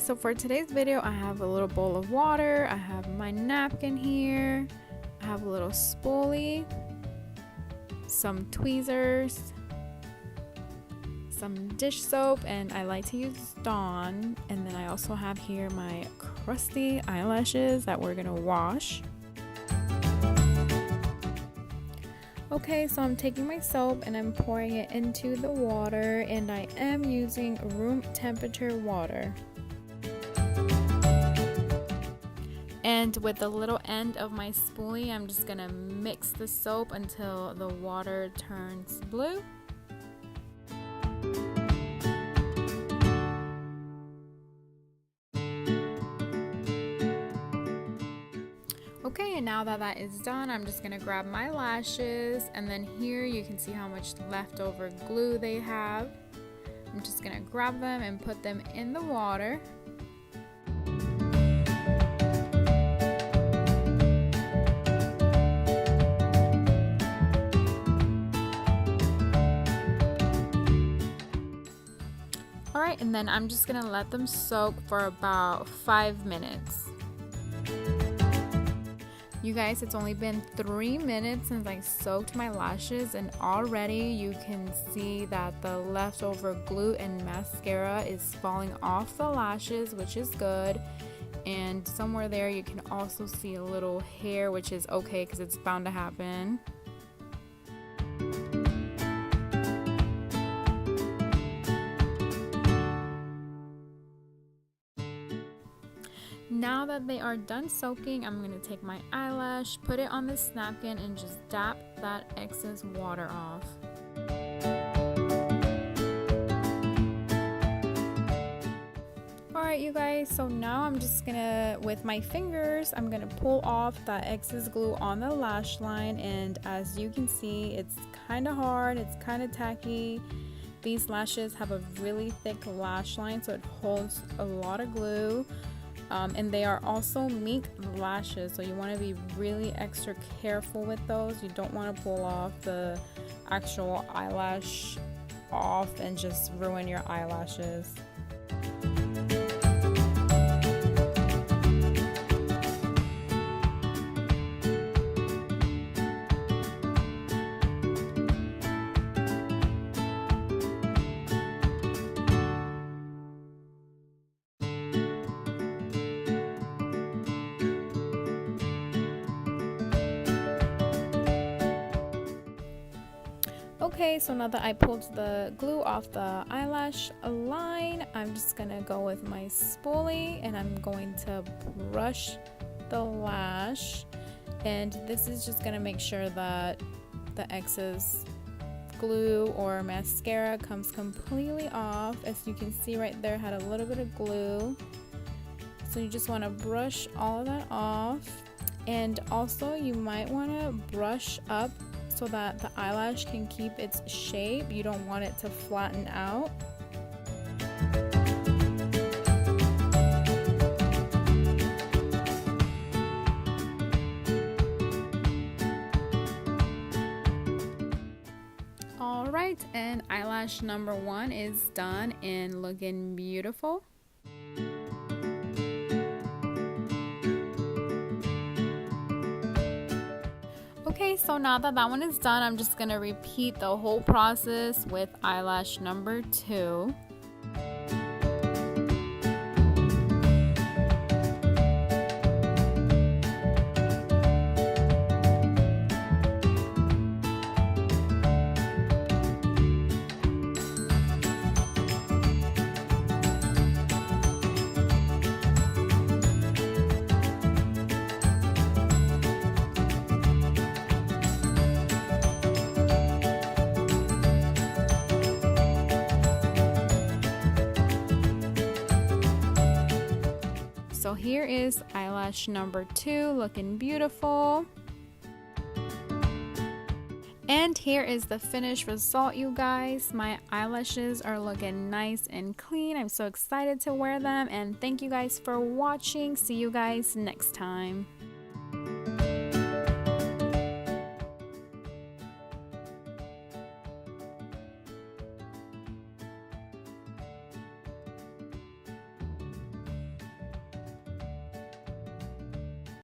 guys, so for today's video I have a little bowl of water, I have my napkin here, I have a little spoolie, some tweezers, some dish soap, and I like to use Dawn, and then I also have here my crusty eyelashes that we're gonna wash. Okay, so I'm taking my soap and I'm pouring it into the water, and I am using room temperature water. And with the little end of my spoolie, I'm just gonna mix the soap until the water turns blue. Okay, and now that that is done, I'm just gonna grab my lashes, and then here you can see how much leftover glue they have. I'm just gonna grab them and put them in the water. Alright, and then I'm just gonna let them soak for about 5 minutes. You guys, it's only been 3 minutes since I soaked my lashes, and already you can see that the leftover glue and mascara is falling off the lashes, which is good. And somewhere there you can also see a little hair, which is okay because it's bound to happen. Now that they are done soaking, I'm going to take my eyelash, put it on this napkin, and just dab that excess water off. Alright you guys, so now I'm just gonna, with my fingers, I'm gonna pull off that excess glue on the lash line, and as you can see, it's kind of hard, it's kind of tacky. These lashes have a really thick lash line, so it holds a lot of glue. And they are also MINK lashes, so you want to be really extra careful with those. You don't want to pull off the actual eyelash off and just ruin your eyelashes. Okay, so now that I pulled the glue off the eyelash line, I'm just gonna go with my spoolie and I'm going to brush the lash, and this is just gonna make sure that the excess glue or mascara comes completely off. As you can see right there, had a little bit of glue, so you just want to brush all of that off. And also you might want to brush up so that the eyelash can keep its shape. You don't want it to flatten out. Alright, and eyelash number 1 is done and looking beautiful. Okay, so now that that one is done, I'm just gonna repeat the whole process with eyelash number 2. So here is eyelash number 2 looking beautiful. And here is the finished result, you guys. My eyelashes are looking nice and clean. I'm so excited to wear them, and thank you guys for watching. See you guys next time.